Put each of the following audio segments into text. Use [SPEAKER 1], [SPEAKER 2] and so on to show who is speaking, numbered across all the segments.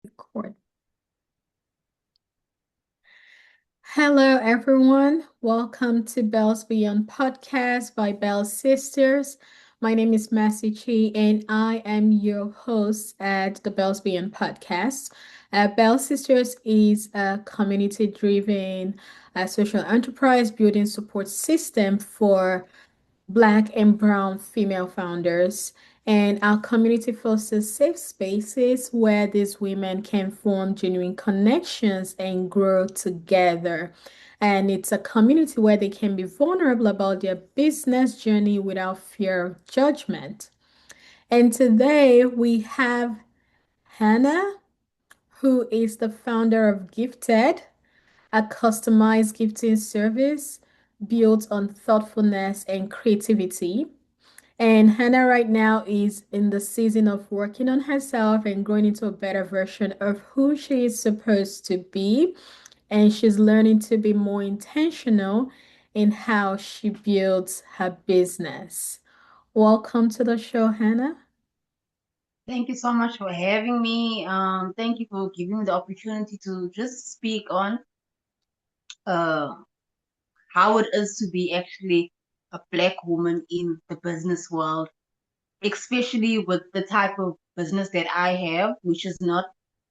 [SPEAKER 1] Record. Hello, everyone. Welcome to Bells Beyond Podcast by Bell Sisters. My name is Massey Chi, and I am your host at the Bells Beyond Podcast. Bell Sisters is a community-driven social enterprise building support system for Black and Brown female founders. And our community fosters safe spaces where these women can form genuine connections and grow together. And it's a community where they can be vulnerable about their business journey without fear of judgment. And today we have Hannah, who is the founder of Gifted, a customized gifting service built on thoughtfulness and creativity. And Hannah right now is in the season of working on herself and growing into a better version of who she is supposed to be. And she's learning to be more intentional in how she builds her business. Welcome to the show, Hannah.
[SPEAKER 2] Thank you so much for having me. Thank you for giving me the opportunity to just speak on uh, how it is to be actually a Black woman in the business world, especially with the type of business that I have, which is not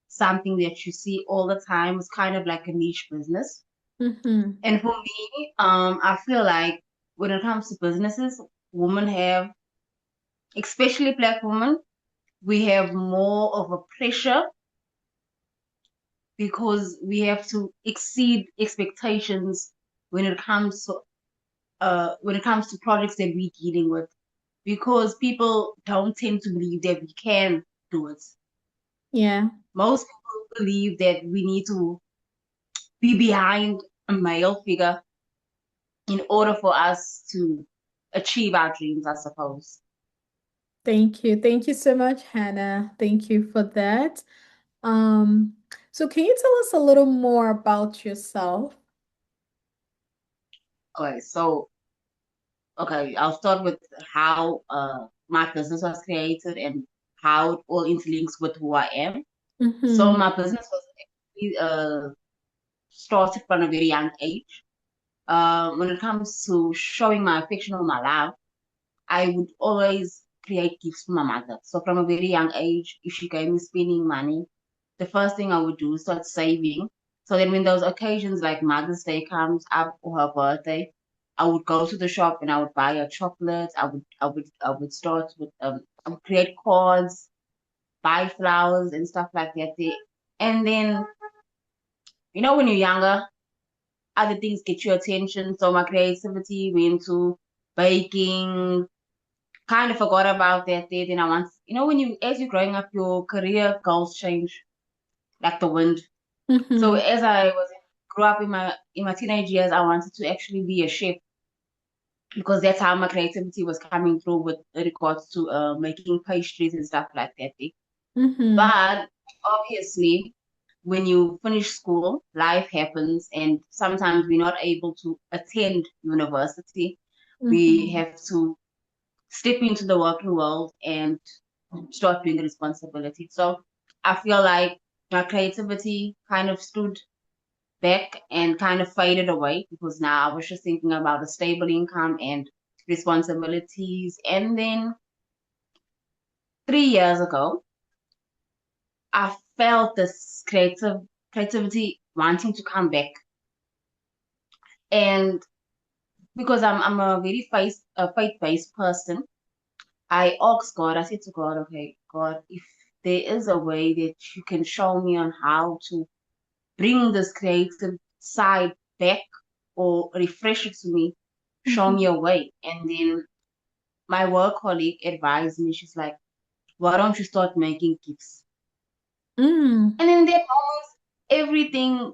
[SPEAKER 2] something that you see all the time. It's kind of like a niche business.
[SPEAKER 1] Mm-hmm.
[SPEAKER 2] And for me, I feel like when it comes to businesses, women have, especially Black women, we have more of a pressure because we have to exceed expectations when it comes to projects that we're dealing with because people don't tend to believe that we can do it.
[SPEAKER 1] Yeah.
[SPEAKER 2] Most people believe that we need to be behind a male figure in order for us to achieve our dreams, I suppose.
[SPEAKER 1] Thank you. Thank you so much, Hannah. Thank you for that. Um, so can you tell us a little more about yourself?
[SPEAKER 2] Okay, so I'll start with how my business was created and how it all interlinks with who I am. So
[SPEAKER 1] Mm-hmm.
[SPEAKER 2] my business was actually started from a very young age. When it comes to showing my affection or my love, I would always create gifts for my mother. So from a very young age, if she gave me spending money, the first thing I would do is start saving. So then when those occasions like Mother's Day comes up or her birthday, I would go to the shop and I would buy her chocolates. I would start with I would create cards, buy flowers and stuff like that. And then when you're younger, other things get your attention. So my creativity went to baking. Kind of forgot about that there. Then I want, when as you're growing up, your career goals change like the wind. So
[SPEAKER 1] Mm-hmm.
[SPEAKER 2] as I grew up in my teenage years, I wanted to actually be a chef because that's how my creativity was coming through with regards to making pastries and stuff like that.
[SPEAKER 1] Mm-hmm.
[SPEAKER 2] But obviously, when you finish school, life happens, and sometimes we're not able to attend university. We
[SPEAKER 1] Mm-hmm.
[SPEAKER 2] have to step into the working world and start doing the responsibility. So I feel like my creativity kind of stood back and kind of faded away because now I was just thinking about a stable income and responsibilities. And then 3 years ago, I felt this creativity wanting to come back. And because I'm a very faith-based person, I asked God, I said to God, okay, God, if there is a way that you can show me on how to bring this creative side back or refresh it to me, show me
[SPEAKER 1] Mm-hmm.
[SPEAKER 2] a way. And then my work colleague advised me, she's like, why don't you start making gifts?
[SPEAKER 1] Mm.
[SPEAKER 2] And in that moment, everything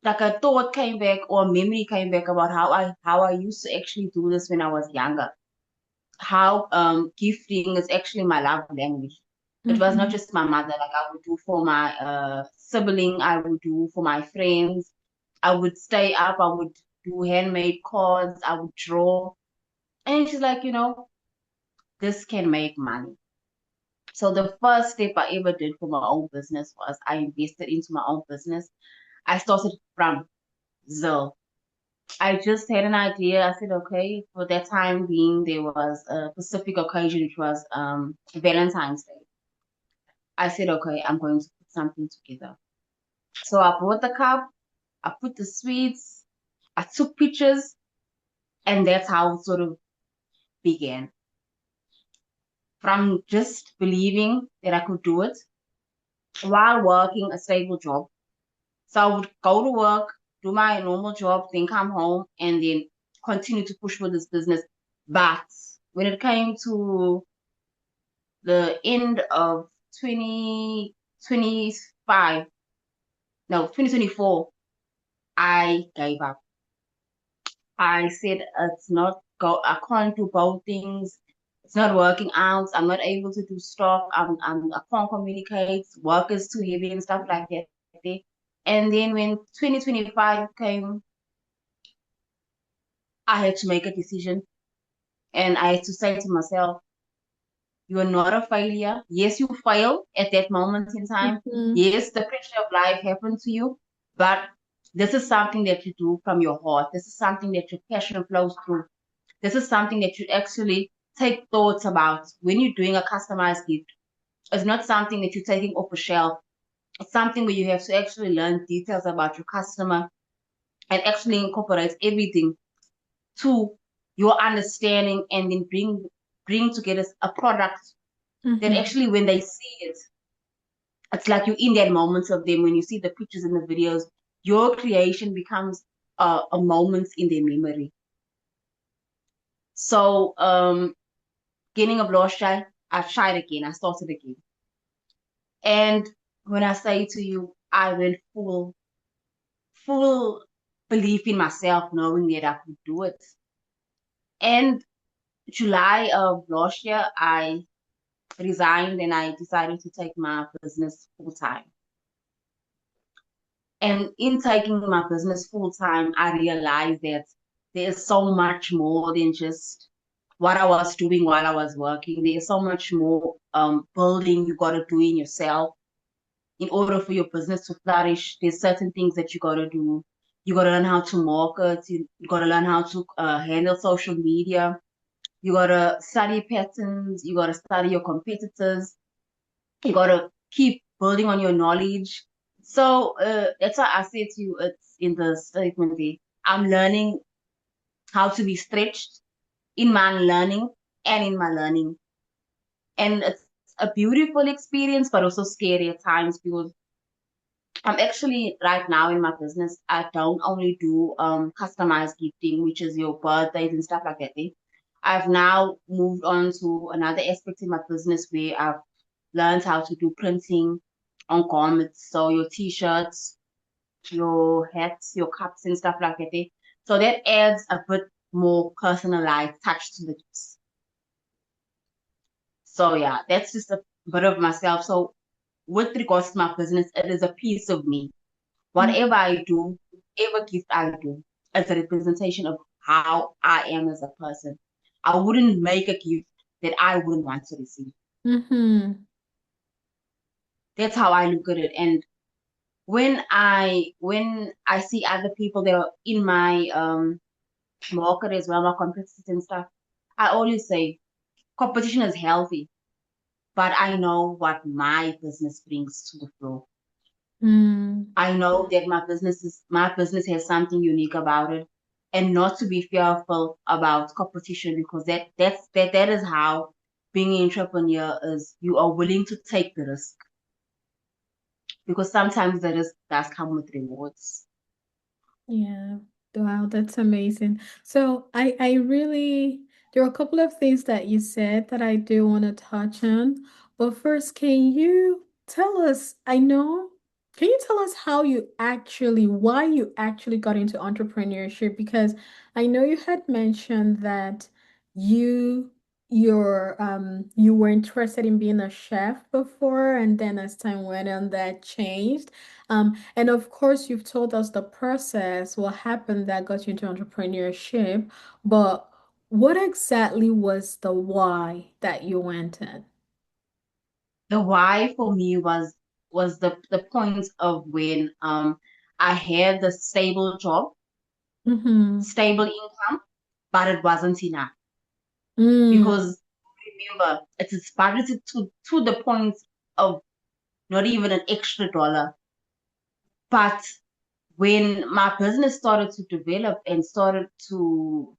[SPEAKER 2] like a thought came back or a memory came back about how I used to actually do this when I was younger. How gifting is actually my love language. It was not
[SPEAKER 1] Mm-hmm.
[SPEAKER 2] just my mother, like I would do for my sibling, I would do for my friends. I would stay up, I would do handmade cards, I would draw. And she's like, this can make money. So the first step I ever did for my own business was I invested into my own business. I started from zero. I just had an idea. I said, okay, for that time being, there was a specific occasion, which was Valentine's Day. I said, okay, I'm going to put something together. So I bought the cup, I put the sweets, I took pictures, and that's how it sort of began. From just believing that I could do it while working a stable job. So I would go to work, do my normal job, then come home, and then continue to push for this business. But when it came to the end of 2025, no, 2024, I gave up. I said I can't do both things. It's not working out. I'm not able to do stuff. I can't communicate. Work is too heavy and stuff like that. And then when 2025 came, I had to make a decision and I had to say to myself, you are not a failure. Yes, you failed at that moment in time.
[SPEAKER 1] Mm-hmm.
[SPEAKER 2] Yes, the pressure of life happened to you, but this is something that you do from your heart. This is something that your passion flows through. This is something that you actually take thoughts about when you're doing a customized gift. It's not something that you're taking off a shelf. It's something where you have to actually learn details about your customer and actually incorporate everything to your understanding and then bring together a product that
[SPEAKER 1] Mm-hmm.
[SPEAKER 2] actually when they see it, it's like you're in that moment of them. When you see the pictures and the videos, your creation becomes a moment in their memory. So beginning of last year, I tried again. I started again. And when I say to you, I went full belief in myself, knowing that I could do it. And July of last year, I resigned and I decided to take my business full time. And in taking my business full time, I realized that there's so much more than just what I was doing while I was working. There's so much more building you got to do in yourself in order for your business to flourish. There's certain things that you got to do. You got to learn how to market. You got to learn how to handle social media. You got to study patterns. You got to study your competitors. You got to keep building on your knowledge. So that's why I say to you, it's in the statement there. I'm learning how to be stretched in my learning and in my learning. And it's a beautiful experience, but also scary at times because I'm actually right now in my business. I don't only do customized gifting, which is your birthdays and stuff like that. I've now moved on to another aspect in my business where I've learned how to do printing on garments. So your t-shirts, your hats, your cups and stuff like that. So that adds a bit more personalized touch to the gifts. So yeah, that's just a bit of myself. So with regards to my business, it is a piece of me. Whatever I do, whatever gift I do, it's a representation of how I am as a person. I wouldn't make a gift that I wouldn't want to receive.
[SPEAKER 1] Mm-hmm.
[SPEAKER 2] That's how I look at it. And when I see other people that are in my market as well, my competitors and stuff, I always say competition is healthy, but I know what my business brings to the floor.
[SPEAKER 1] Mm.
[SPEAKER 2] I know that my business has something unique about it, and not to be fearful about competition because that is how being an entrepreneur is. You are willing to take the risk because sometimes the risk does come with rewards.
[SPEAKER 1] Yeah. Wow, that's amazing. So I really there are a couple of things that you said that I do want to touch on. But first, can you tell us, can you tell us why you actually got into entrepreneurship? Because I know you had mentioned that you you were interested in being a chef before, and then as time went on, that changed. And of course, you've told us the process, what happened that got you into entrepreneurship, but what exactly was the why that you went in?
[SPEAKER 2] The why for me was the point of when I had the stable job,
[SPEAKER 1] Mm-hmm.
[SPEAKER 2] stable income, but it wasn't enough
[SPEAKER 1] Mm.
[SPEAKER 2] because remember it is budgeted to the point of not even an extra dollar. But when my business started to develop and started to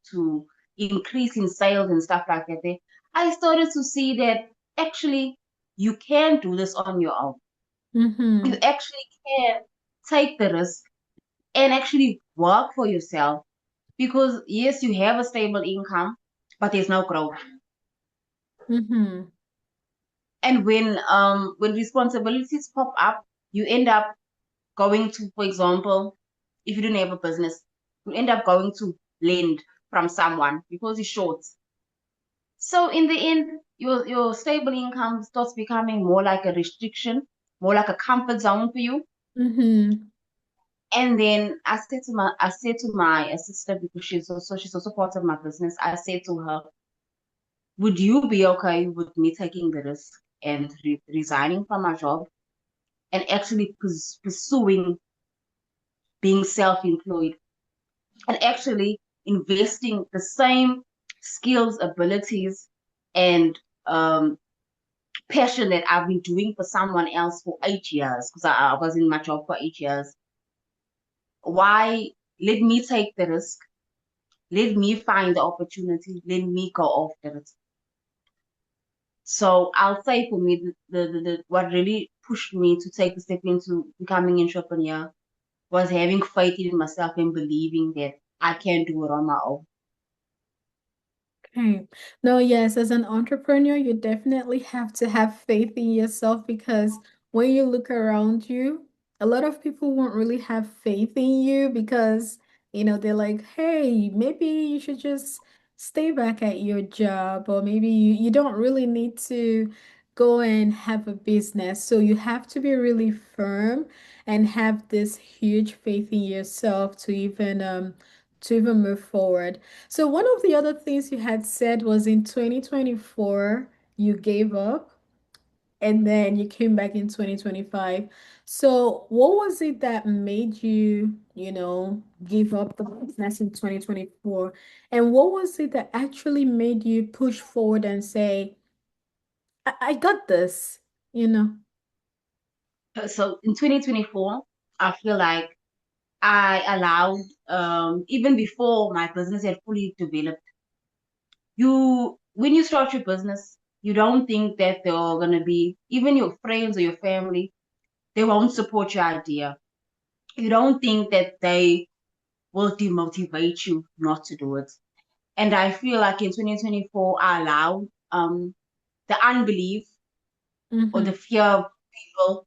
[SPEAKER 2] increase in sales and stuff like that, I started to see that actually you can do this on your own. You
[SPEAKER 1] Mm-hmm.
[SPEAKER 2] actually can take the risk and actually work for yourself because yes, you have a stable income, but there's no growth.
[SPEAKER 1] Mm-hmm.
[SPEAKER 2] And when responsibilities pop up, you end up going to, for example, if you don't have a business, you end up going to lend from someone because it's short. So in the end, your stable income starts becoming more like a restriction, more like a comfort zone for you.
[SPEAKER 1] Mm-hmm.
[SPEAKER 2] And then I said to my assistant because she's also part of my business. I said to her, "Would you be okay with me taking the risk and resigning from my job and actually pursuing being self-employed and actually investing the same skills, abilities, and um, passion that I've been doing for someone else for 8 years because I was in my job for 8 years. Why let me take the risk? Let me find the opportunity. Let me go after it." So I'll say for me, what really pushed me to take the step into becoming an entrepreneur was having faith in myself and believing that I can do it on my own.
[SPEAKER 1] Okay. No, yes, as an entrepreneur, you definitely have to have faith in yourself because when you look around you, a lot of people won't really have faith in you because, they're like, hey, maybe you should just stay back at your job, or maybe you don't really need to go and have a business. So you have to be really firm and have this huge faith in yourself to even move forward. So one of the other things you had said was in 2024 you gave up and then you came back in 2025. So what was it that made you give up the business in 2024? And what was it that actually made you push forward and say, I got this, you know?
[SPEAKER 2] So in 2024, I feel like I allowed, even before my business had fully developed, when you start your business, you don't think that there are going to be, even your friends or your family, they won't support your idea. You don't think that they will demotivate you not to do it. And I feel like in 2024, I allowed the unbelief or the
[SPEAKER 1] Mm-hmm.
[SPEAKER 2] fear of people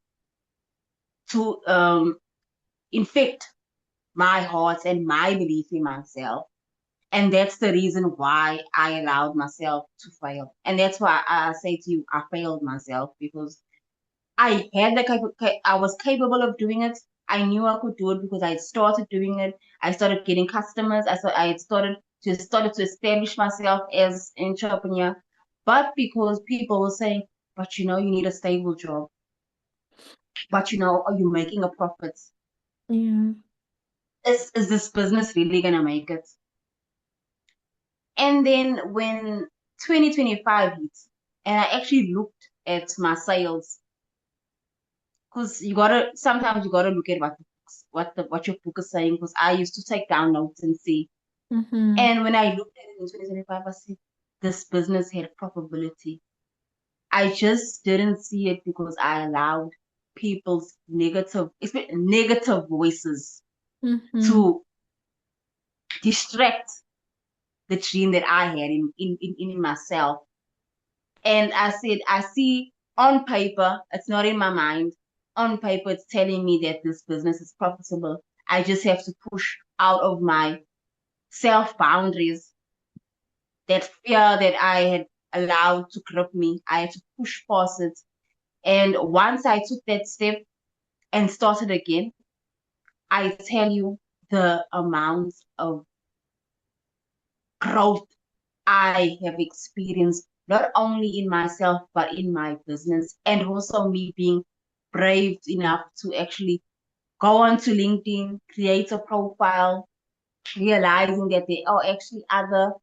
[SPEAKER 2] to infect my heart and my belief in myself. And that's the reason why I allowed myself to fail. And that's why I say to you, I failed myself because I was capable of doing it. I knew I could do it because I started doing it. I started getting customers. I had started to establish myself as an entrepreneur. But because people were saying, but you need a stable job. But are you making a profit?
[SPEAKER 1] Yeah.
[SPEAKER 2] Is this business really gonna make it? And then when 2025 hit, and I actually looked at my sales, because sometimes you gotta look at what your book is saying. Because I used to take down notes and see.
[SPEAKER 1] Mm-hmm.
[SPEAKER 2] And when I looked at it in 2025, I said this business had probability. I just didn't see it because I allowed people's especially negative voices
[SPEAKER 1] Mm-hmm.
[SPEAKER 2] to distract the dream that I had in myself. And I said, I see on paper, it's not in my mind. On paper, it's telling me that this business is profitable. I just have to push out of my self boundaries, that fear that I had allowed to grip me. I had to push past it. And once I took that step and started again, I tell you the amount of growth I have experienced not only in myself, but in my business, and also me being brave enough to actually go onto LinkedIn, create a profile, realizing that there are actually other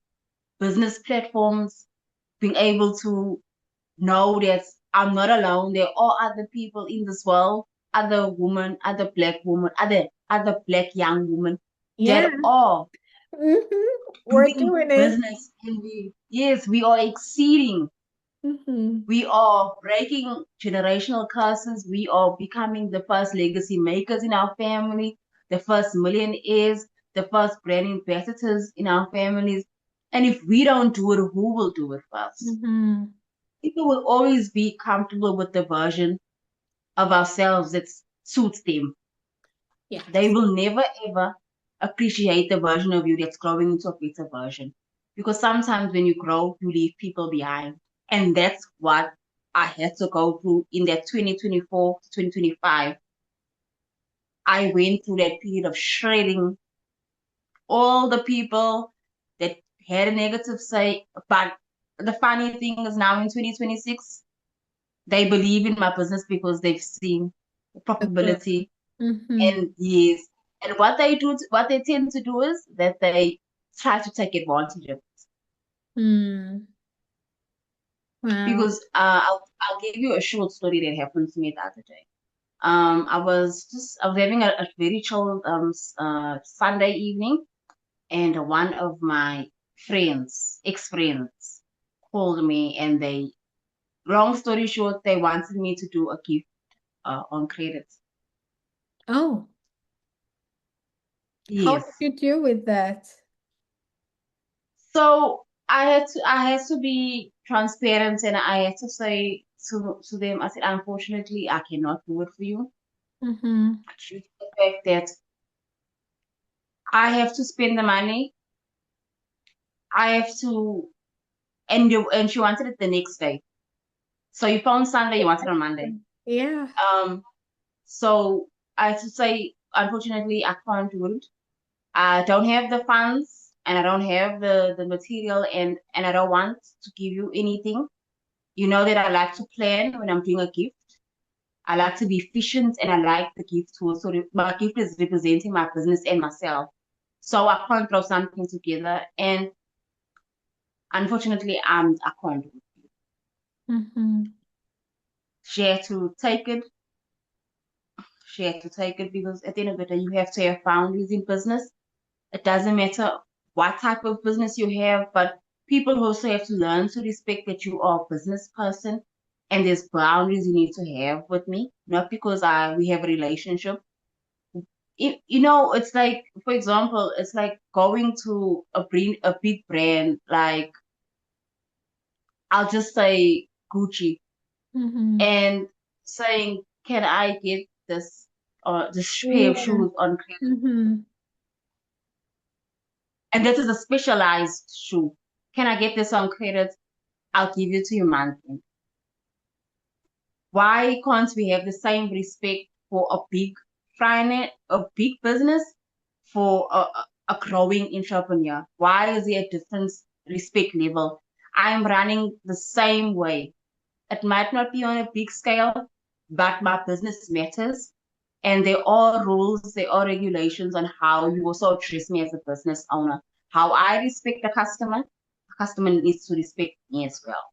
[SPEAKER 2] business platforms, being able to know that I'm not alone. There are other people in this world, other women, other black women, other black young women
[SPEAKER 1] Yeah.
[SPEAKER 2] that are
[SPEAKER 1] We're
[SPEAKER 2] doing
[SPEAKER 1] doing it.
[SPEAKER 2] business, and we are exceeding.
[SPEAKER 1] Hmm.
[SPEAKER 2] We are breaking generational curses. We are becoming the first legacy makers in our family, the first millionaires, the first brand ambassadors in our families. And if we don't do it, who will do it first?
[SPEAKER 1] Hmm.
[SPEAKER 2] People will always be comfortable with the version of ourselves that suits them. They
[SPEAKER 1] Yes.
[SPEAKER 2] will never ever appreciate the version of you that's growing into a better version. Because sometimes when you grow, you leave people behind. And that's what I had to go through in that 2024 to 2025. I went through that period of shredding all the people that had a negative say. But the funny thing is now in 2026, they believe in my business because they've seen the
[SPEAKER 1] The growth.
[SPEAKER 2] profitability.
[SPEAKER 1] Hmm.
[SPEAKER 2] And yes, and what they do, what they tend to do is that they try to take advantage of it.
[SPEAKER 1] Hmm. Wow.
[SPEAKER 2] Because I'll give you a short story that happened to me the other day. I was having a very chill Sunday evening, and one of my friends, ex-friends, called me, and they, long story short, they wanted me to do a gift on credit.
[SPEAKER 1] Oh, how did
[SPEAKER 2] Yes.
[SPEAKER 1] you deal with that?
[SPEAKER 2] So I had to be transparent, and I had to say to them, I said, unfortunately, I cannot do it for you
[SPEAKER 1] Hmm.
[SPEAKER 2] due to the fact that I have to spend the money. I have to, and she wanted it the next day. So you found Sunday, you wanted it on Monday.
[SPEAKER 1] Yeah.
[SPEAKER 2] Um, so I had to say, unfortunately, I can't do it. I don't have the funds, and I don't have the material, and I don't want to give you anything. You know that I like to plan when I'm doing a gift. I like to be efficient, and I like the gift to also, my gift is representing my business and myself. So I can't throw something together. And unfortunately, I can't do it.
[SPEAKER 1] Hmm.
[SPEAKER 2] She had to take it. She had to take it because at the end of the day, you have to have boundaries in business. It doesn't matter what type of business you have, but people also have to learn to respect that you are a business person, and there's boundaries you need to have with me. Not because I we have a relationship. It's like, for example, it's like going to a big brand, like I'll just say Gucci,
[SPEAKER 1] Hmm.
[SPEAKER 2] and saying, "Can I get this pair of
[SPEAKER 1] Yeah.
[SPEAKER 2] shoes on credit?"
[SPEAKER 1] Hmm.
[SPEAKER 2] And this is a specialized shoe. Can I get this on credit? I'll give it to you monthly. Why can't we have the same respect for a big business for a growing entrepreneur? Why is there a different respect level? I'm running the same way. It might not be on a big scale, but my business matters. And there are rules, there are regulations on how you also address me as a business owner. How I respect the customer needs to respect me as well.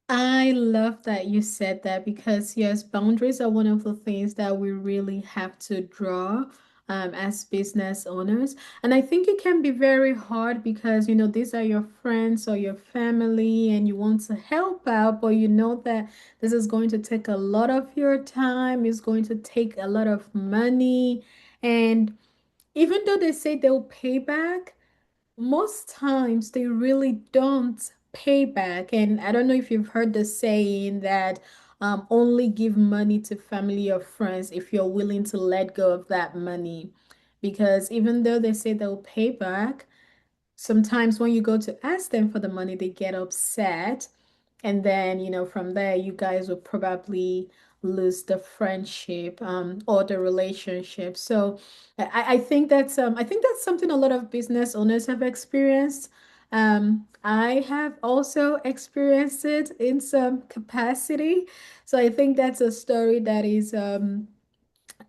[SPEAKER 1] I love that you said that because yes, boundaries are one of the things that we really have to draw as business owners. And I think it can be very hard because these are your friends or your family and you want to help out, but you know that this is going to take a lot of your time, it's going to take a lot of money. And even though they say they'll pay back, most times they really don't pay back. And I don't know if you've heard the saying that only give money to family or friends if you're willing to let go of that money. Because even though they say they'll pay back, sometimes when you go to ask them for the money, they get upset. And then, from there, you guys will probably lose the friendship or the relationship. So I think that's something a lot of business owners have experienced. I have also experienced it in some capacity. So I think that's a story that is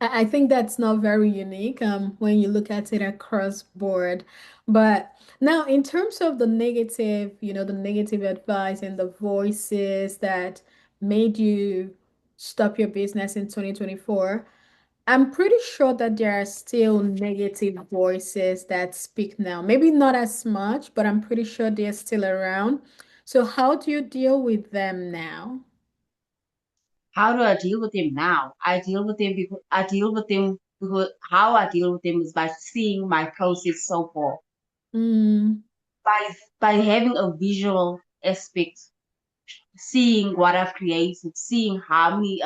[SPEAKER 1] I think that's not very unique when you look at it across board. But now, in terms of the negative, the negative advice and the voices that made you stop your business in 2024, I'm pretty sure that there are still negative voices that speak now. Maybe not as much, but I'm pretty sure they're still around. So, how do you deal with them now?
[SPEAKER 2] How do I deal with them now? I deal with them because how I deal with them is by seeing my process so far,
[SPEAKER 1] Mm,
[SPEAKER 2] by having a visual aspect, seeing what I've created, seeing how many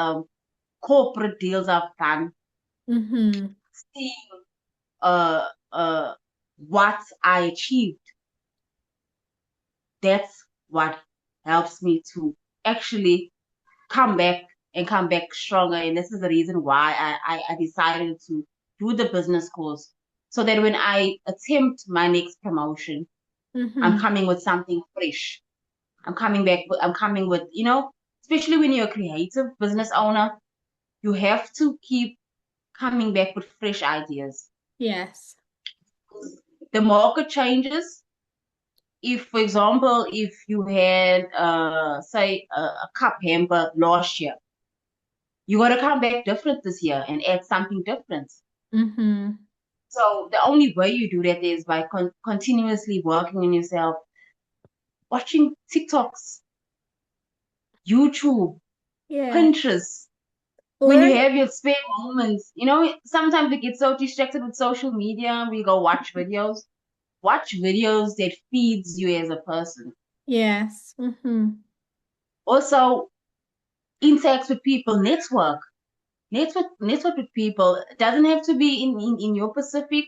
[SPEAKER 2] corporate deals I've done,
[SPEAKER 1] mm-hmm.
[SPEAKER 2] seeing uh uh what I achieved. That's what helps me to actually come back and come back stronger. And this is the reason why I decided to do the business course. So that when I attempt my next promotion, I'm
[SPEAKER 1] Mm-hmm.
[SPEAKER 2] coming with something fresh. I'm coming with, especially when you're a creative business owner, you have to keep coming back with fresh ideas.
[SPEAKER 1] Yes.
[SPEAKER 2] The market changes. If, for example, if you had, say, a cup hamper last year, you got to come back different this year and add something different.
[SPEAKER 1] Mm-hmm.
[SPEAKER 2] So the only way you do that is by continuously working on yourself, watching TikToks, YouTube,
[SPEAKER 1] Yeah.
[SPEAKER 2] Pinterest. When
[SPEAKER 1] Learn.
[SPEAKER 2] you have your spare moments, sometimes we get so distracted with social media, we go watch videos. Watch videos that feeds you as a person.
[SPEAKER 1] Yes. Mm-hmm.
[SPEAKER 2] Also, interact with people, network with people. It doesn't have to be in your specific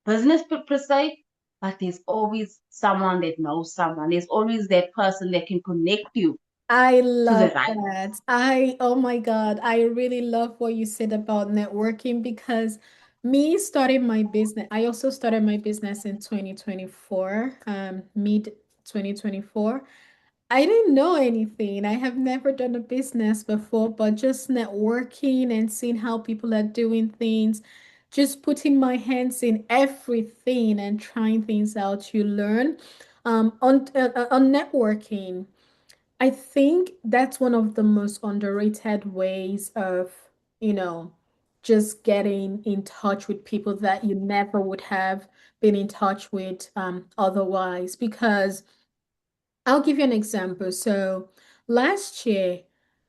[SPEAKER 2] business per se, but there's always someone that knows someone. There's always that person that can connect you
[SPEAKER 1] I
[SPEAKER 2] to the
[SPEAKER 1] love
[SPEAKER 2] right.
[SPEAKER 1] that. Oh my God, I really love what you said about networking because me starting my business, I also started my business in 2024, mid 2024. I didn't know anything. I have never done a business before, but just networking and seeing how people are doing things, just putting my hands in everything and trying things out, you learn. On networking. I think that's one of the most underrated ways of, you know, just getting in touch with people that you never would have been in touch with otherwise. Because I'll give you an example. So last year,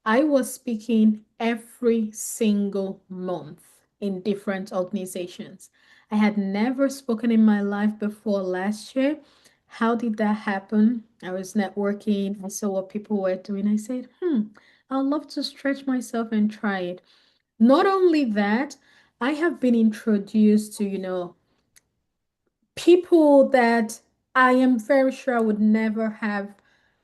[SPEAKER 1] I was speaking every single month in different organizations. I had never spoken in my life before last year. How did that happen? I was networking. I saw what people were doing. I said, I'd love to stretch myself and try it. Not only that, I have been introduced to, people that I am very sure I would never have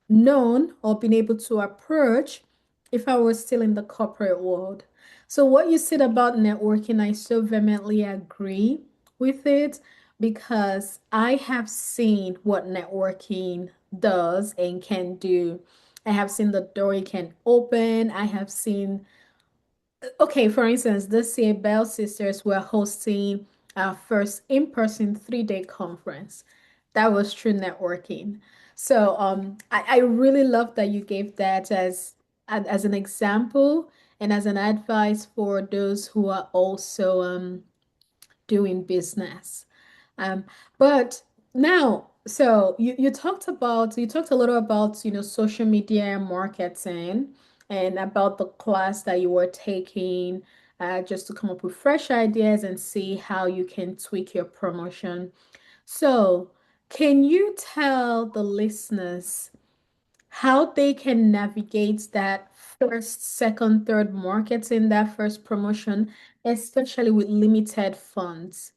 [SPEAKER 1] known or been able to approach if I was still in the corporate world. So, what you said about networking, I so vehemently agree with it because I have seen what networking does and can do. I have seen the door it can open. I have seen okay, for instance, this year Bell Sisters were hosting our first in-person 3-day conference. That was true networking. So I really love that you gave that as an example and as an advice for those who are also doing business. Um, but now, so you talked a little about, social media marketing and about the class that you were taking, just to come up with fresh ideas and see how you can tweak your promotion. So, can you tell the listeners how they can navigate that first, second, third marketing, that first promotion, especially with limited funds?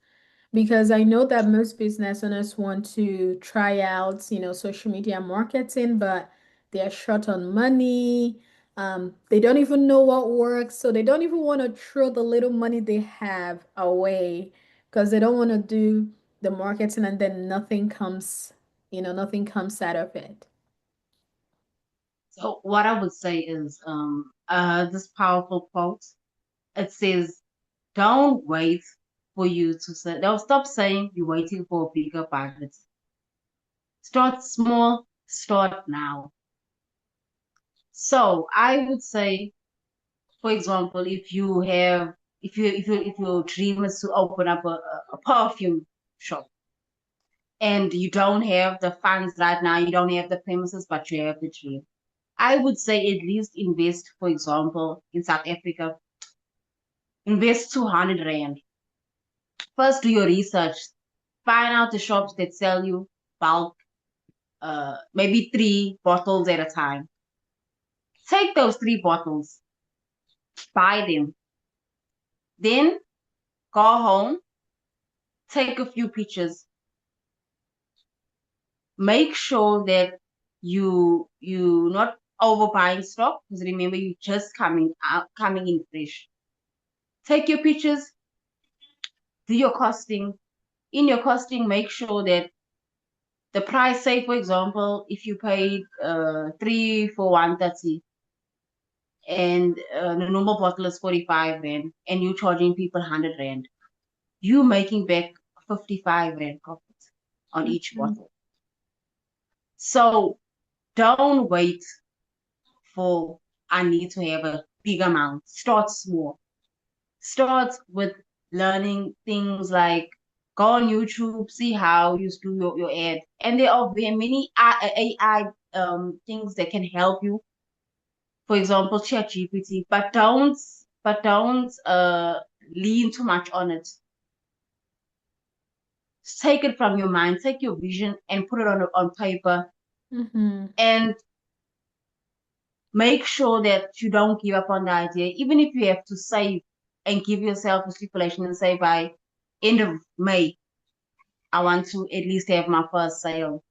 [SPEAKER 1] Because I know that most business owners want to try out, social media marketing, but they're short on money. They don't even know what works, so they don't even want to throw the little money they have away because they don't want to do the marketing and then nothing comes. nothing comes out of it.
[SPEAKER 2] So what I would say is this powerful quote. It says, "Don't wait for you to say. Don't stop saying you're waiting for a bigger budget. Start small. Start now." So I would say, for example, if your dream is to open up a perfume shop and you don't have the funds right now, you don't have the premises, but you have the dream. I would say at least invest, for example, in South Africa, invest 200 Rand. First, do your research. Find out the shops that sell you bulk, maybe 3 bottles at a time. Take those 3 bottles, buy them. Then go home, take a few pictures. Make sure that you not overbuying stock because remember you just coming in fresh. Take your pictures, do your costing. In your costing, make sure that the price, say for example, if you paid 3 for 130 and the normal bottle is 45 Rand and you charging people 100 Rand, you making back 55 Rand profit on each
[SPEAKER 1] Mhm.
[SPEAKER 2] bottle. So don't wait for I need to have a big amount. Start small. Start with learning things like go on YouTube, see how you do your ad. And there are very many AI things that can help you. For example, ChatGPT, but don't lean too much on it. Take it from your mind, take your vision and put it on paper
[SPEAKER 1] Mhm.
[SPEAKER 2] and make sure that you don't give up on the idea, even if you have to save and give yourself a stipulation and say by end of May, I want to at least have my first sale.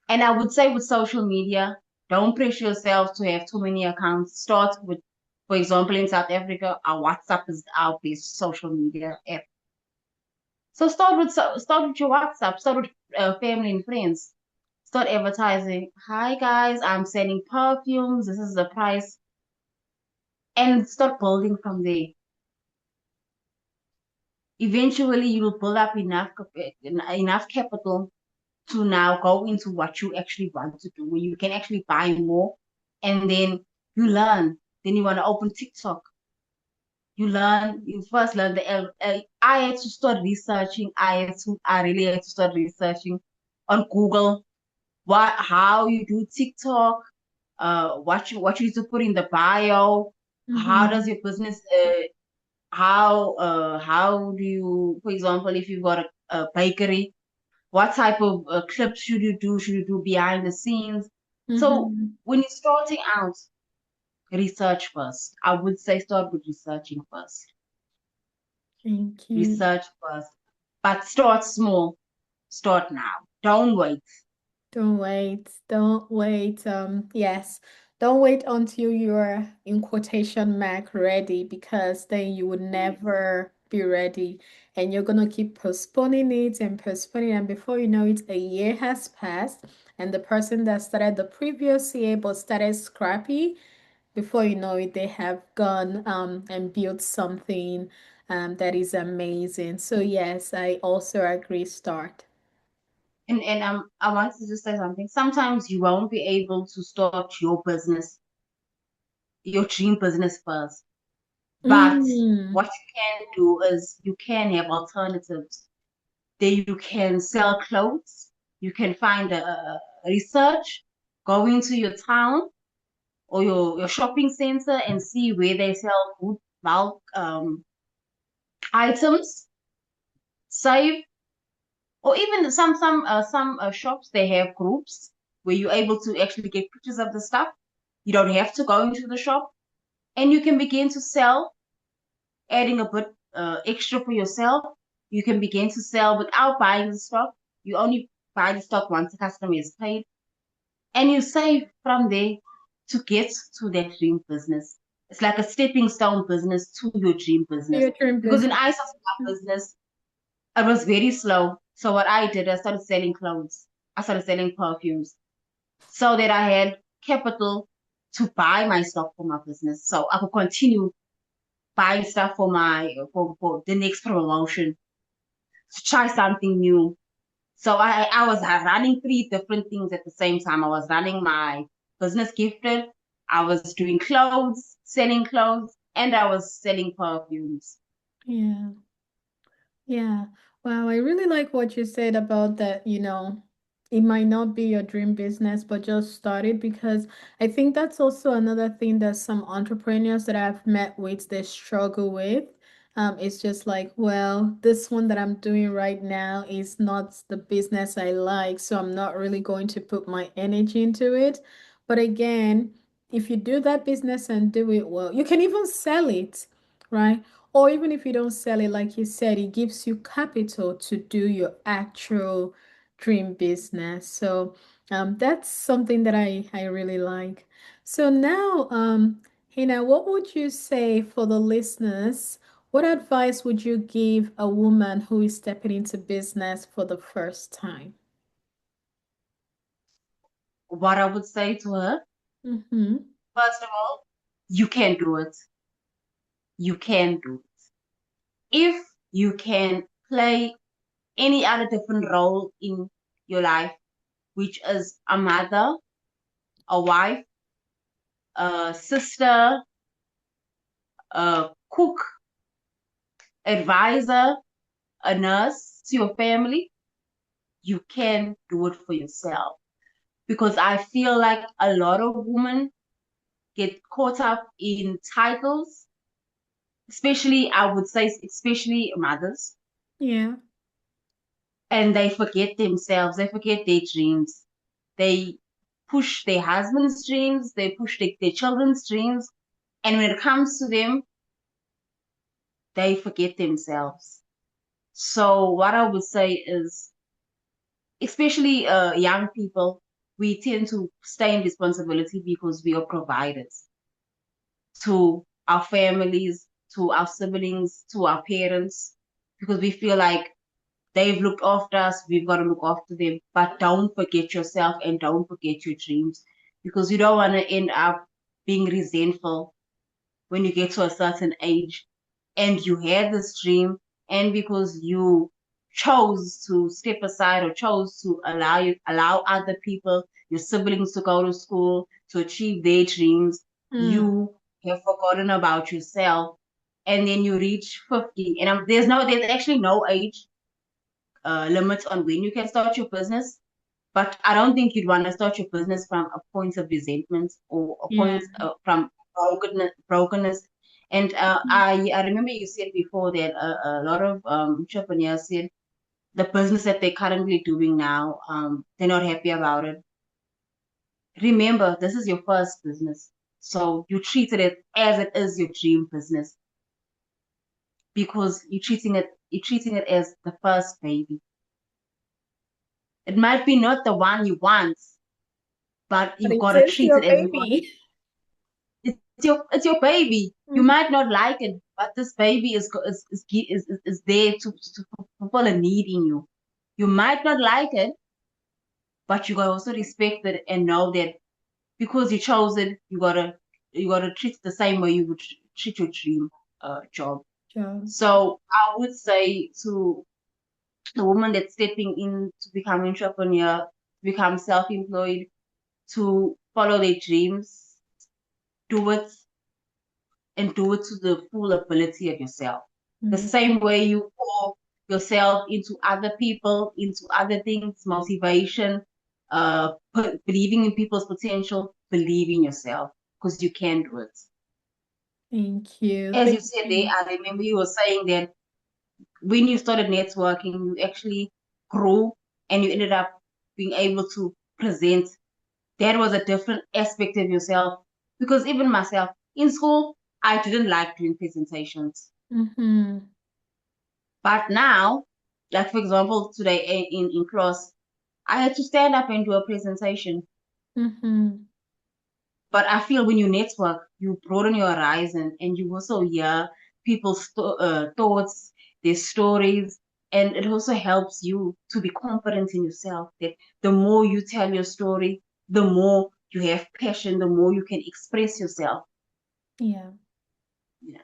[SPEAKER 2] And I would say with social media, don't pressure yourself to have too many accounts. Start with, for example, in South Africa, our WhatsApp is our best social media app. So start with your WhatsApp, start with family and friends. Start advertising. Hi guys, I'm selling perfumes. This is the price, and start building from there. Eventually, you will build up enough capital to now go into what you actually want to do, where you can actually buy more, and then you learn. Then you want to open TikTok. You learn. You first learn I had to start researching. I really had to start researching on Google how you do TikTok, what you need to put in the bio, how does
[SPEAKER 1] Mhm.
[SPEAKER 2] your business how do you, for example, if you've got a bakery, what type of clips should you do? Should you do behind the scenes? So
[SPEAKER 1] Mhm.
[SPEAKER 2] when you're starting out, research first. I would say start with researching first.
[SPEAKER 1] Thank you.
[SPEAKER 2] Research first, but start small. Start now. Don't wait.
[SPEAKER 1] Don't wait. Don't wait. Yes. Don't wait until you're in quotation mark ready because then you would never be ready and you're gonna keep postponing it and postponing and before you know it, a year has passed and the person that started the previous year but started scrappy, before you know it, they have gone and built something that is amazing. So yes, I also agree, start.
[SPEAKER 2] And I want to just say something. Sometimes you won't be able to start your business, your dream business first. But
[SPEAKER 1] Mm.
[SPEAKER 2] what you can do is you can have alternatives. There you can sell clothes. You can find a research, go into your town or your shopping center and see where they sell good bulk items, save, or even some shops they have groups where you're able to actually get pictures of the stuff. You don't have to go into the shop, and you can begin to sell, adding a bit extra for yourself. You can begin to sell without buying the stock. You only buy the stock once the customer is paid, and you save from there to get to that dream business. It's like a stepping stone business to your dream business.
[SPEAKER 1] Your dream
[SPEAKER 2] Because when
[SPEAKER 1] business.
[SPEAKER 2] I started my business, it was very slow. So what I did, I started selling clothes. I started selling perfumes so that I had capital to buy my stuff for my business. So I could continue buying stuff for for the next promotion, to try something new. So I was running three different things at the same time. I was running my business gifted, I was doing clothes, selling clothes, and I was selling perfumes.
[SPEAKER 1] Yeah. Yeah. Wow, I really like what you said about that, it might not be your dream business, but just start it because I think that's also another thing that some entrepreneurs that I've met with, they struggle with. It's just like, well, this one that I'm doing right now is not the business I like, so I'm not really going to put my energy into it. But again, if you do that business and do it well, you can even sell it, right? Or even if you don't sell it, like you said, it gives you capital to do your actual dream business. So that's something that I really like. So now, Hina, what would you say for the listeners? What advice would you give a woman who is stepping into business for the first time?
[SPEAKER 2] What I would say to her,
[SPEAKER 1] Mm-hmm.
[SPEAKER 2] first of all, you can do it. You can do it. If you can play any other different role in your life, which is a mother, a wife, a sister, a cook, advisor, a nurse to your family, you can do it for yourself. Because I feel like a lot of women get caught up in titles, especially, I would say, especially mothers,
[SPEAKER 1] Yeah.
[SPEAKER 2] and they forget themselves, they forget their dreams. They push their husband's dreams, they push their children's dreams, and when it comes to them, they forget themselves. So, what I would say is, especially young people, we tend to stay in responsibility because we are providers to our families, to our siblings, to our parents, because we feel like they've looked after us, we've got to look after them. But don't forget yourself and don't forget your dreams because you don't want to end up being resentful when you get to a certain age and you had this dream, and because you chose to step aside or chose to allow other people, your siblings, to go to school to achieve their dreams,
[SPEAKER 1] Mm,
[SPEAKER 2] you have forgotten about yourself, and then you reach 50, and there's actually no age limit on when you can start your business. But I don't think you'd want to start your business from a point of resentment or a
[SPEAKER 1] yeah.
[SPEAKER 2] point from brokenness. And I remember you said before that a lot of entrepreneurs said the business that they're currently doing now, they're not happy about it. Remember, this is your first business, so you treated it as it is your dream business because you're treating it as the first baby. It might be not the one you want, but
[SPEAKER 1] But
[SPEAKER 2] you
[SPEAKER 1] it
[SPEAKER 2] gotta
[SPEAKER 1] is
[SPEAKER 2] treat
[SPEAKER 1] your
[SPEAKER 2] it as one.
[SPEAKER 1] baby.
[SPEAKER 2] It's your baby. You
[SPEAKER 1] Mm,
[SPEAKER 2] might not like it, but this baby is there to fulfill a need in you. You might not like it, but you gotta also respect it and know that because you chose it, you gotta treat it the same way you would treat your dream job.
[SPEAKER 1] Job.
[SPEAKER 2] So I would say to the woman that's stepping in to become entrepreneur, to become self-employed, to follow their dreams, do it and do it to the full ability of yourself. The
[SPEAKER 1] Mm,
[SPEAKER 2] same way you pour yourself into other people, into other things, motivation, believing in people's potential, believe in yourself because you can do it.
[SPEAKER 1] thank you.
[SPEAKER 2] As you
[SPEAKER 1] Thank
[SPEAKER 2] said there,
[SPEAKER 1] you.
[SPEAKER 2] I remember you were saying that when you started networking, you actually grew and you ended up being able to present. That was a different aspect of yourself because even myself in school, I didn't like doing presentations.
[SPEAKER 1] Mm-hmm.
[SPEAKER 2] But now, like for example, today in class, I had to stand up and do a presentation.
[SPEAKER 1] Mm-hmm.
[SPEAKER 2] But I feel when you network, you broaden your horizon and you also hear people's thoughts, their stories. And it also helps you to be confident in yourself that the more you tell your story, the more you have passion, the more you can express yourself.
[SPEAKER 1] Yeah.
[SPEAKER 2] Yeah.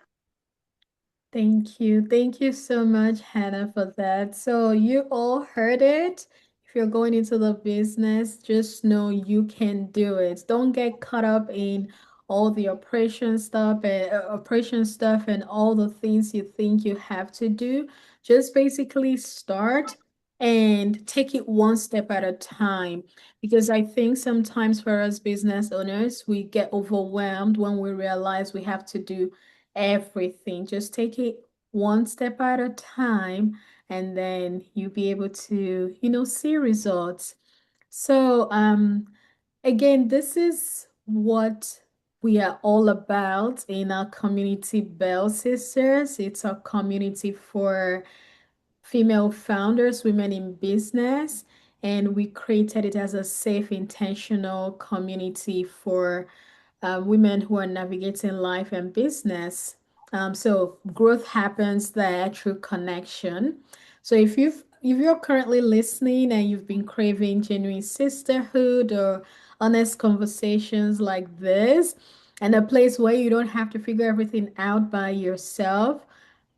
[SPEAKER 1] Thank you. Thank you so much, Hannah, for that. So you all heard it. If you're going into the business, just know you can do it. Don't get caught up in all the operation stuff and all the things you think you have to do. Just basically start and take it one step at a time. Because I think sometimes for us business owners, we get overwhelmed when we realize we have to do everything. Just take it one step at a time, and then you'll be able to, see results. So, again, this is what we are all about in our community, Bell Sisters. It's a community for female founders, women in business, and we created it as a safe, intentional community for women who are navigating life and business. So growth happens there through connection. So if you're currently listening and you've been craving genuine sisterhood or honest conversations like this, and a place where you don't have to figure everything out by yourself,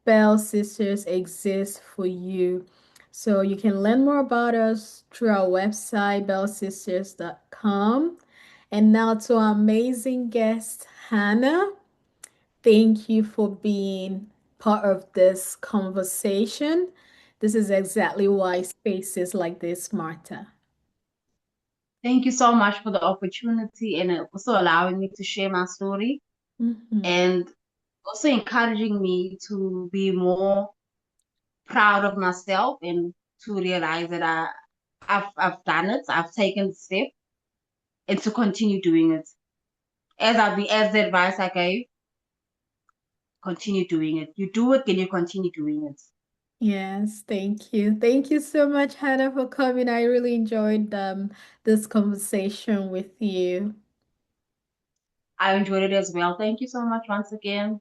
[SPEAKER 1] Bell Sisters exists for you. So you can learn more about us through our website, bellsisters.com. And now to our amazing guest, Hannah. Thank you for being part of this conversation. This is exactly why spaces like this matter.
[SPEAKER 2] Thank you so much for the opportunity and also allowing me to share my story
[SPEAKER 1] Mhm.
[SPEAKER 2] and also encouraging me to be more proud of myself and to realize that I've done it, I've taken the step, and to continue doing it. As the advice I gave, continue doing it. You do it, then you continue doing it.
[SPEAKER 1] Yes, thank you. Thank you so much, Hannah, for coming. I really enjoyed this conversation with you.
[SPEAKER 2] I enjoyed it as well. Thank you so much once again.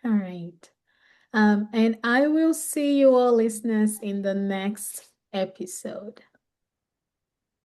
[SPEAKER 1] All right. And I will see you all listeners in the next episode.